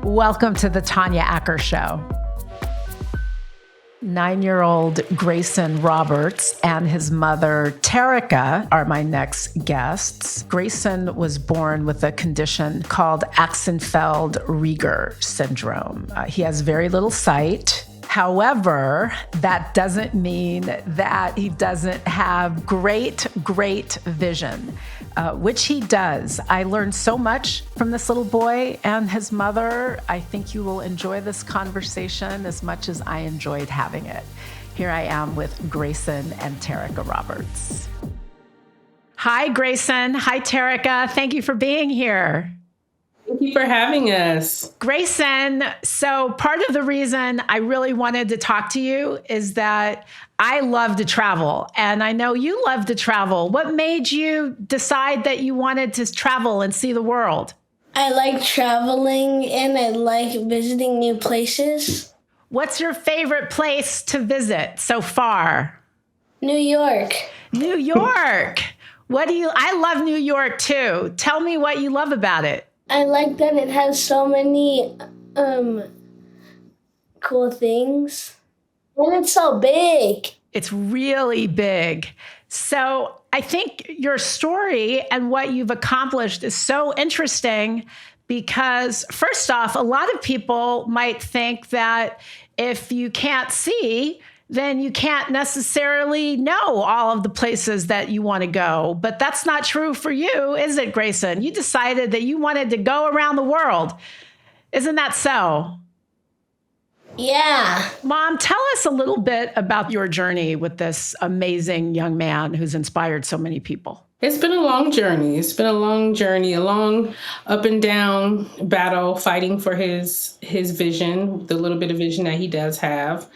Welcome to the Tanya Acker Show. 9-year-old Grayson Roberts and his mother, Terica, are my next guests. Grayson was born with a condition called Axenfeld-Rieger syndrome. He has very little sight. However, that doesn't mean that he doesn't have great vision, which he does. I learned so much from this little boy and his mother. I think you will enjoy this conversation as much as I enjoyed having it. Here I am with Grayson and Terica Roberts. Hi, Grayson. Hi, Terica. Thank you for being here. Thank you for having us. Grayson, so part of the reason I really wanted to talk to you is that I love to travel, and I know you love to travel. What made you decide that you wanted to travel and see the world? I like traveling and I like visiting new places. What's your favorite place to visit so far? New York. New York. I love New York too. Tell me what you love about it. I like that it has so many cool things. And it's so big. It's really big. So I think your story and what you've accomplished is so interesting because, first off, a lot of people might think that if you can't see, then you can't necessarily know all of the places that you want to go. But that's not true for you, is it, Grayson? You decided that you wanted to go around the world. Isn't that so? Yeah. Mom, tell us a little bit about your journey with this amazing young man who's inspired so many people. It's been a long journey. A long up and down battle fighting for his vision, the little bit of vision that he does have.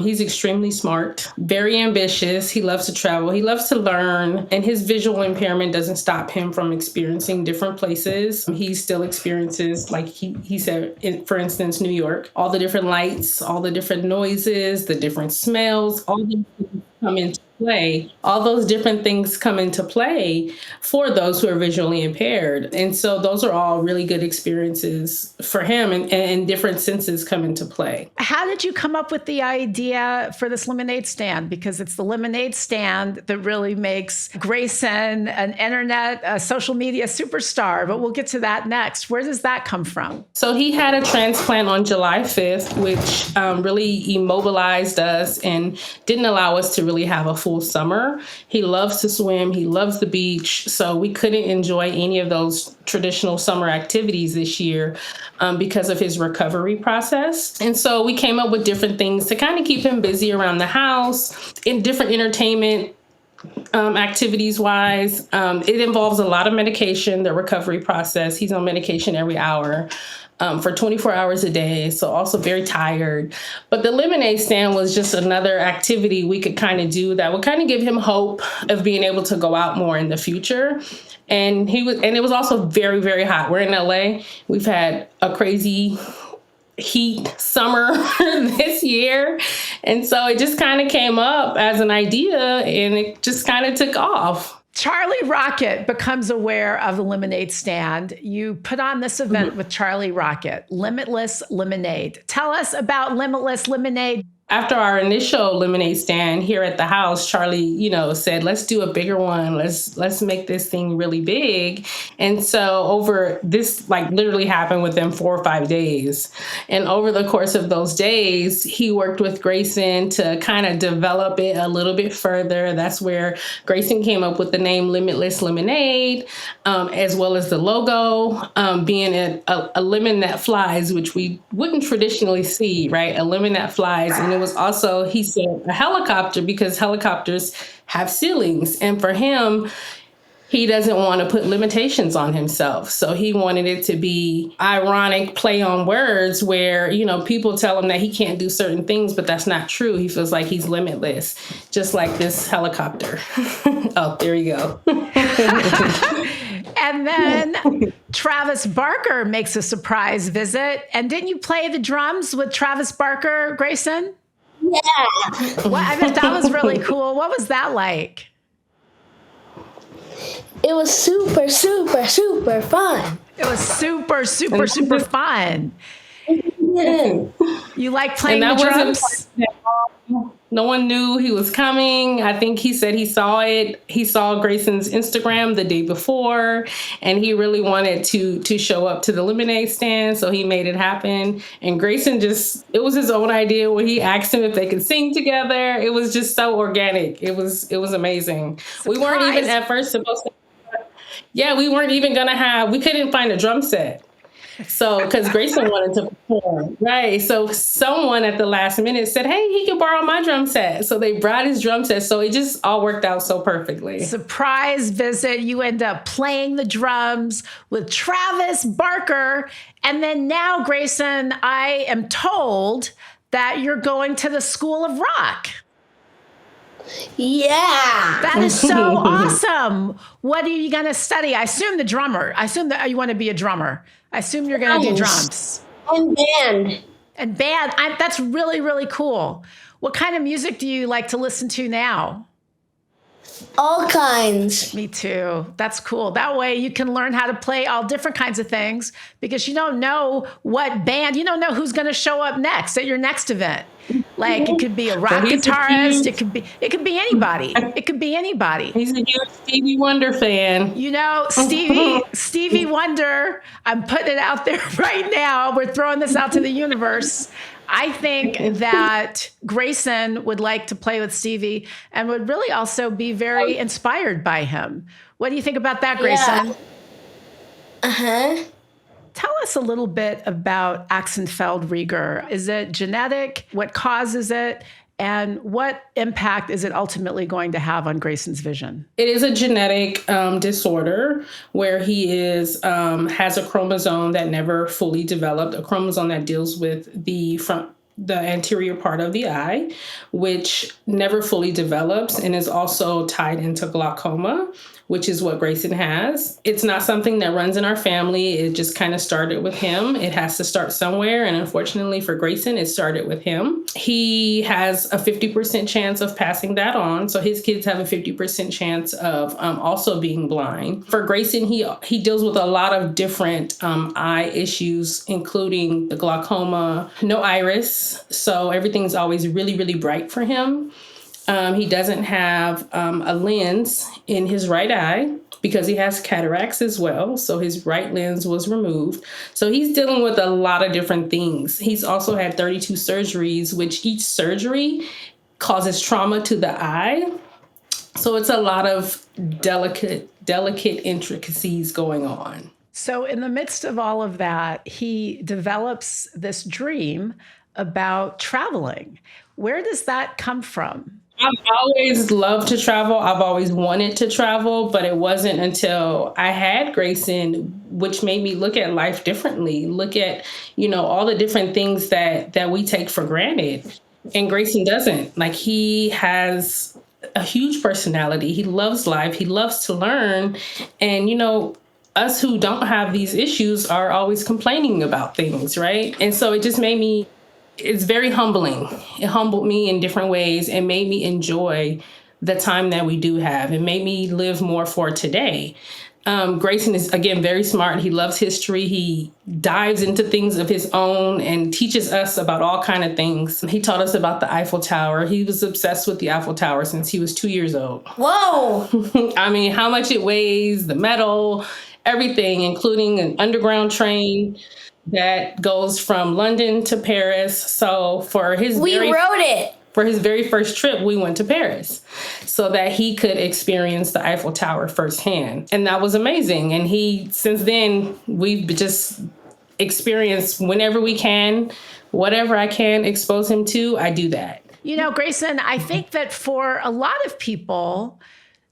He's extremely smart, very ambitious. He loves to travel. He loves to learn. And his visual impairment doesn't stop him from experiencing different places. He still experiences, like he said, for instance, New York, all the different lights, all the different noises, the different smells, all the things come into play. All those different things come into play for those who are visually impaired. And so those are all really good experiences for him, and different senses come into play. How did you come up with the idea for this lemonade stand? Because it's the lemonade stand that really makes Grayson an internet, social media superstar. But we'll get to that next. Where does that come from? So he had a transplant on July 5th, which really immobilized us and didn't allow us to really have a full summer. He loves to swim. He loves the beach. So we couldn't enjoy any of those traditional summer activities this year because of his recovery process. And so we came up with different things to kind of keep him busy around the house in different entertainment activities wise. It involves a lot of medication, the recovery process. He's on medication every hour. For 24 hours a day, so also very tired. But the lemonade stand was just another activity we could kind of do that would kind of give him hope of being able to go out more in the future. And it was also very, very hot. We're in LA. We've had a crazy heat summer this year. And so it just kind of came up as an idea and it just kind of took off. Charlie Rocket becomes aware of the lemonade stand. You put on this event with Charlie Rocket, Limitless Lemonade. Tell us about Limitless Lemonade. After our initial lemonade stand here at the house, Charlie, said, let's do a bigger one. Let's make this thing really big. And so over this, literally happened within 4 or 5 days. And over the course of those days, he worked with Grayson to kind of develop it a little bit further. That's where Grayson came up with the name Limitless Lemonade, as well as the logo, being a lemon that flies, which we wouldn't traditionally see, right? A lemon that flies. And it was also, he said, a helicopter because helicopters have ceilings. And for him, he doesn't want to put limitations on himself. So he wanted it to be ironic play on words where, people tell him that he can't do certain things, but that's not true. He feels like he's limitless, just like this helicopter. Oh, there you go. And then Travis Barker makes a surprise visit. And didn't you play the drums with Travis Barker, Grayson? Yeah. I bet that was really cool. What was that like? It was super, super, super fun. It was super, super, super fun. You like playing And the that wasn't drums? no one knew he was coming. I think he said he saw it. He saw Grayson's Instagram the day before, and he really wanted to show up to the lemonade stand, so he made it happen. And Grayson it was his own idea when he asked him if they could sing together. It was just so organic. It was amazing. Surprise. We weren't even at first supposed to. Yeah, we weren't even gonna we couldn't find a drum set. So, because Grayson wanted to perform, right? So someone at the last minute said, "Hey, he can borrow my drum set." So they brought his drum set. So it just all worked out so perfectly. Surprise visit. You end up playing the drums with Travis Barker. And then now, Grayson, I am told that you're going to the School of Rock. Yeah. That is so awesome. What are you going to study? I assume the drummer. I assume that you want to be a drummer. I assume you're going to do drums. And band. And band. That's really, really cool. What kind of music do you like to listen to now? All kinds. Me too. That's cool. That way you can learn how to play all different kinds of things because you don't know what band, you don't know who's going to show up next at your next event. Like it could be a rock guitarist. It could be anybody. It could be anybody. He's a huge Stevie Wonder fan. You know, Stevie Wonder, I'm putting it out there right now. We're throwing this out to the universe. I think that Grayson would like to play with Stevie and would really also be very inspired by him. What do you think about that, Grayson? Yeah. Uh-huh. Tell us a little bit about Axenfeld-Rieger. Is it genetic? What causes it? And what impact is it ultimately going to have on Grayson's vision? It is a genetic disorder where he has a chromosome that never fully developed, a chromosome that deals with the anterior part of the eye, which never fully develops and is also tied into glaucoma, which is what Grayson has. It's not something that runs in our family. It just kind of started with him. It has to start somewhere. And unfortunately for Grayson, it started with him. He has a 50% chance of passing that on. So his kids have a 50% chance of also being blind. For Grayson, he deals with a lot of different eye issues, including the glaucoma, no iris. So everything's always really, really bright for him. He doesn't have a lens in his right eye because he has cataracts as well. So his right lens was removed. So he's dealing with a lot of different things. He's also had 32 surgeries, which each surgery causes trauma to the eye. So it's a lot of delicate intricacies going on. So in the midst of all of that, he develops this dream about traveling. Where does that come from? I've always loved to travel. I've always wanted to travel, but it wasn't until I had Grayson, which made me look at life differently, look at, all the different things that we take for granted. And Grayson doesn't. Like, he has a huge personality. He loves life. He loves to learn. And, us who don't have these issues are always complaining about things, right? And so it just it's very humbling. It humbled me in different ways and made me enjoy the time that we do have. It made me live more for today. Grayson is, again, very smart. He loves history. He dives into things of his own and teaches us about all kinds of things. He taught us about the Eiffel Tower. He was obsessed with the Eiffel Tower since he was 2 years old. Whoa! I mean, how much it weighs, the metal, everything, including an underground train that goes from London to Paris. So for his very first trip, we went to Paris so that he could experience the Eiffel Tower firsthand. And that was amazing. And since then, we've just experienced whenever we can, whatever I can expose him to, I do that. Grayson, I think that for a lot of people,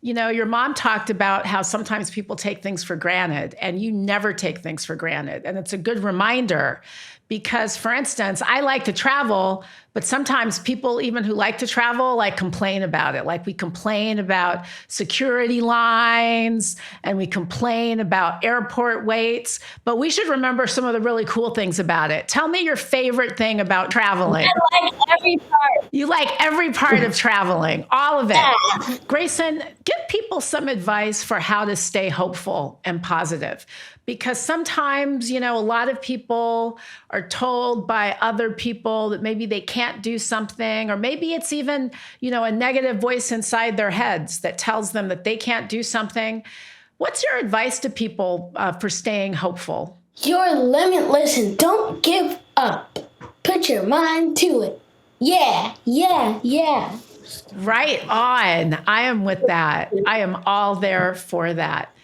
your mom talked about how sometimes people take things for granted, and you never take things for granted. And it's a good reminder because, for instance, I like to travel, but sometimes people, even who like to travel, complain about it. Like, we complain about security lines and we complain about airport waits, but we should remember some of the really cool things about it. Tell me your favorite thing about traveling. I like every part. You like every part of traveling, all of it. Yeah. Grayson, give people some advice for how to stay hopeful and positive, Because sometimes, a lot of people are told by other people that maybe they can't do something, or maybe it's even, a negative voice inside their heads that tells them that they can't do something. What's your advice to people for staying hopeful? You're limitless and don't give up. Put your mind to it. Yeah, yeah, yeah. Right on. I am with that. I am all there for that.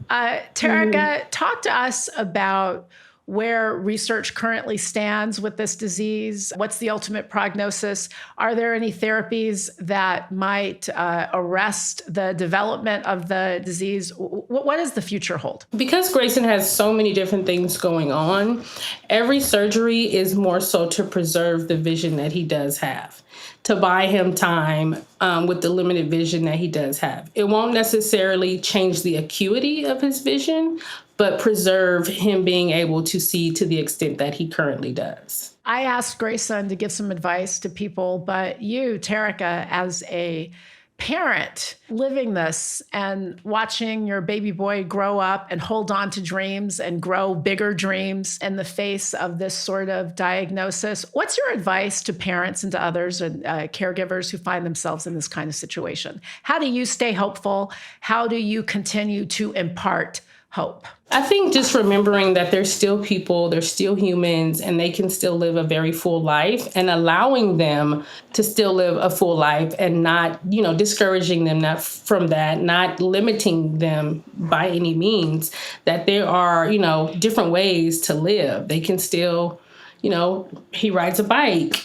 Terica, talk to us about where research currently stands with this disease. What's the ultimate prognosis? Are there any therapies that might arrest the development of the disease? What does the future hold? Because Grayson has so many different things going on, every surgery is more so to preserve the vision that he does have, to buy him time with the limited vision that he does have. It won't necessarily change the acuity of his vision, but preserve him being able to see to the extent that he currently does. I asked Grayson to give some advice to people, but you, Terica, as a parent living this and watching your baby boy grow up and hold on to dreams and grow bigger dreams in the face of this sort of diagnosis, what's your advice to parents and to others and caregivers who find themselves in this kind of situation? How do you stay hopeful? How do you continue to impart hope? I think just remembering that they're still people, they're still humans, and they can still live a very full life, and allowing them to still live a full life and not, discouraging them from that, not limiting them by any means, that there are, different ways to live. They can still, he rides a bike,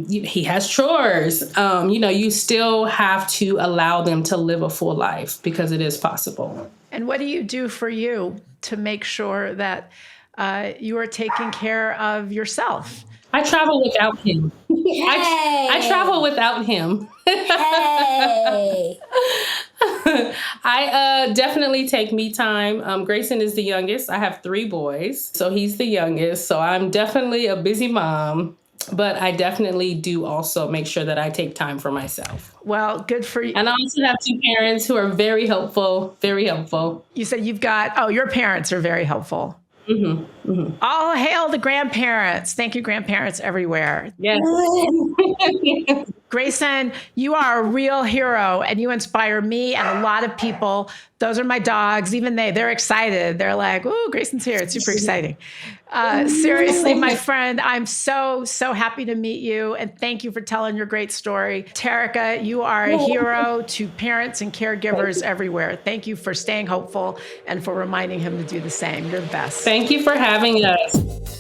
he has chores, you still have to allow them to live a full life because it is possible. And what do you do for you to make sure that you are taking care of yourself? I travel without him. Hey. I travel without him. Hey. I definitely take me time. Grayson is the youngest. I have 3 boys, so he's the youngest. So I'm definitely a busy mom. But I definitely do also make sure that I take time for myself. Well, good for you. And I also have 2 parents who are very helpful, very helpful. You said your parents are very helpful. Mm-hmm, mm-hmm. All hail the grandparents. Thank you, grandparents everywhere. Yes. Grayson, you are a real hero and you inspire me and a lot of people. Those are my dogs. Even they're excited. They're like, "Ooh, Grayson's here." It's super exciting. Seriously, my friend, I'm so, so happy to meet you. And thank you for telling your great story. Terica, you are a hero to parents and caregivers everywhere. Thank you for staying hopeful and for reminding him to do the same. You're the best. Thank you for having us.